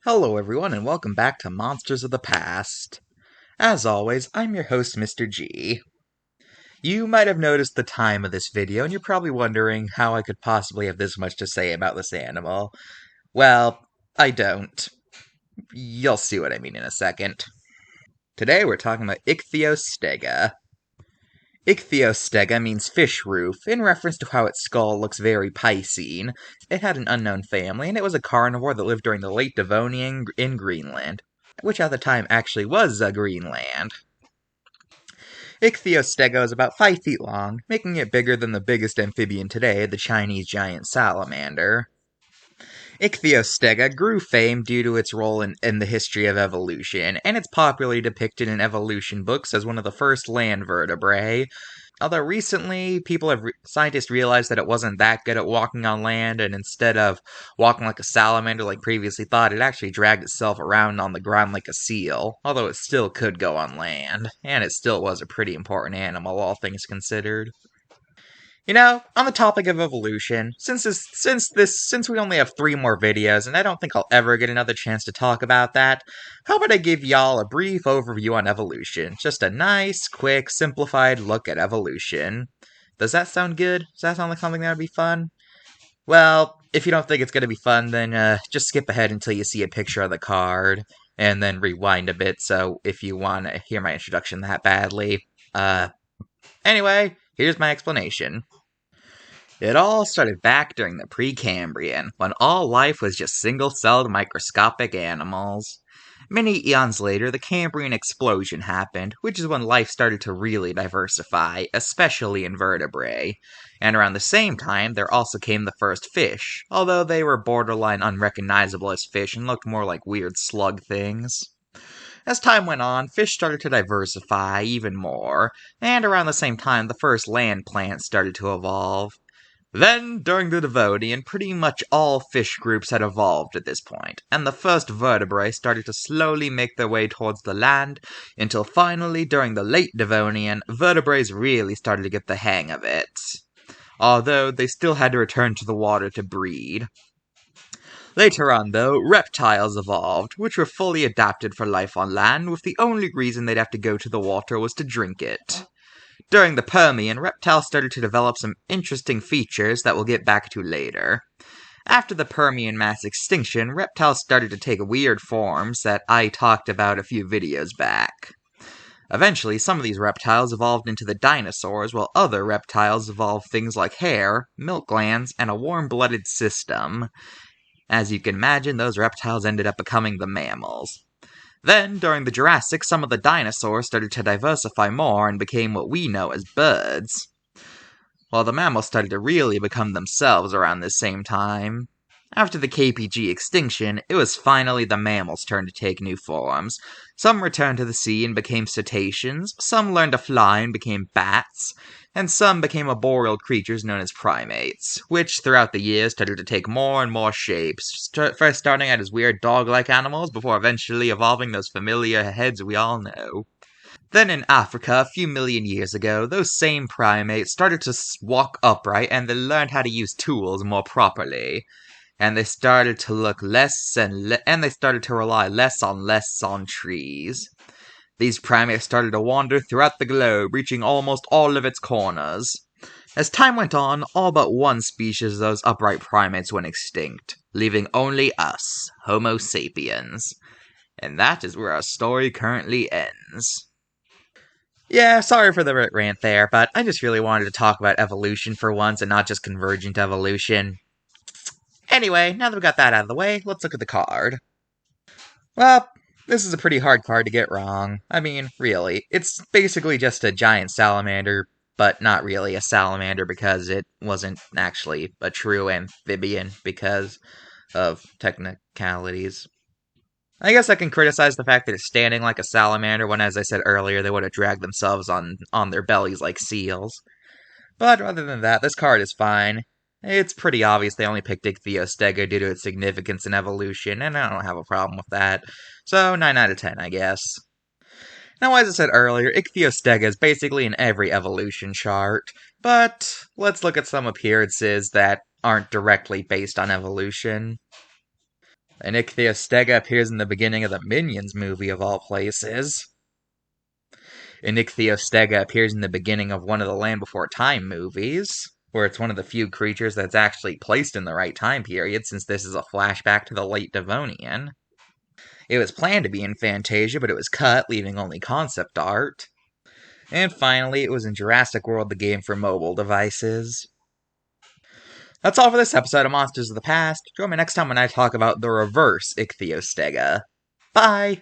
Hello everyone and welcome back to Monsters of the Past. As always, I'm your host Mr.G. You might have noticed the time of this video and you're probably wondering how I could possibly have this much to say about this animal. Well, I don't. You'll see what I mean in a second. Today we're talking about Ichthyostega. Ichthyostega means fish roof, in reference to how its skull looks very Piscean. It had an unknown family, and it was a carnivore that lived during the late Devonian in Greenland, which at the time actually was Greenland. Ichthyostega is about 5 feet long, making it bigger than the biggest amphibian today, the Chinese giant salamander. Ichthyostega grew fame due to its role in the history of evolution, and it's popularly depicted in evolution books as one of the first land vertebrae. Although recently, scientists realized that it wasn't that good at walking on land, and instead of walking like a salamander like previously thought, it actually dragged itself around on the ground like a seal, although it still could go on land, and it still was a pretty important animal, all things considered. You know, on the topic of evolution, since we only have 3 more videos, and I don't think I'll ever get another chance to talk about that, how about I give y'all a brief overview on evolution? Just a nice, quick, simplified look at evolution. Does that sound good? Does that sound like something that would be fun? Well, if you don't think it's gonna be fun, then just skip ahead until you see a picture of the card, and then rewind a bit, so if you want to hear my introduction that badly. Anyway, here's my explanation. It all started back during the Precambrian, when all life was just single-celled microscopic animals. Many eons later, the Cambrian explosion happened, which is when life started to really diversify, especially invertebrate. And around the same time, there also came the first fish, although they were borderline unrecognizable as fish and looked more like weird slug things. As time went on, fish started to diversify even more, and around the same time, the first land plants started to evolve. Then, during the Devonian, pretty much all fish groups had evolved at this point, and the first vertebrae started to slowly make their way towards the land, until finally, during the late Devonian, vertebrates really started to get the hang of it. Although, they still had to return to the water to breed. Later on, though, reptiles evolved, which were fully adapted for life on land, with the only reason they'd have to go to the water was to drink it. During the Permian, reptiles started to develop some interesting features that we'll get back to later. After the Permian mass extinction, reptiles started to take weird forms that I talked about a few videos back. Eventually, some of these reptiles evolved into the dinosaurs, while other reptiles evolved things like hair, milk glands, and a warm-blooded system. As you can imagine, those reptiles ended up becoming the mammals. Then, during the Jurassic, some of the dinosaurs started to diversify more and became what we know as birds, while the mammals started to really become themselves around this same time. After the KPG extinction, it was finally the mammals' turn to take new forms. Some returned to the sea and became cetaceans, some learned to fly and became bats, and some became arboreal creatures known as primates, which throughout the years started to take more and more shapes, first starting out as weird dog-like animals before eventually evolving those familiar heads we all know. Then in Africa, a few million years ago, those same primates started to walk upright and they learned how to use tools more properly. And they started to look and they started to rely less on trees. These primates started to wander throughout the globe, reaching almost all of its corners. As time went on, all but one species of those upright primates went extinct, leaving only us, Homo sapiens. And that is where our story currently ends. Yeah, sorry for the rant there, but I just really wanted to talk about evolution for once and not just convergent evolution. Anyway, now that we got that out of the way, let's look at the card. Well, this is a pretty hard card to get wrong. I mean, really. It's basically just a giant salamander, but not really a salamander because it wasn't actually a true amphibian because of technicalities. I guess I can criticize the fact that it's standing like a salamander when, as I said earlier, they would have dragged themselves on their bellies like seals. But rather than that, this card is fine. It's pretty obvious they only picked Ichthyostega due to its significance in evolution, and I don't have a problem with that. So, 9 out of 10, I guess. Now, as I said earlier, Ichthyostega is basically in every evolution chart, but let's look at some appearances that aren't directly based on evolution. An Ichthyostega appears in the beginning of the Minions movie, of all places. An Ichthyostega appears in the beginning of one of the Land Before Time movies, where it's one of the few creatures that's actually placed in the right time period, since this is a flashback to the late Devonian. It was planned to be in Fantasia, but it was cut, leaving only concept art. And finally, it was in Jurassic World, the game for mobile devices. That's all for this episode of Monsters of the Past. Join me next time when I talk about the reverse Ichthyostega. Bye!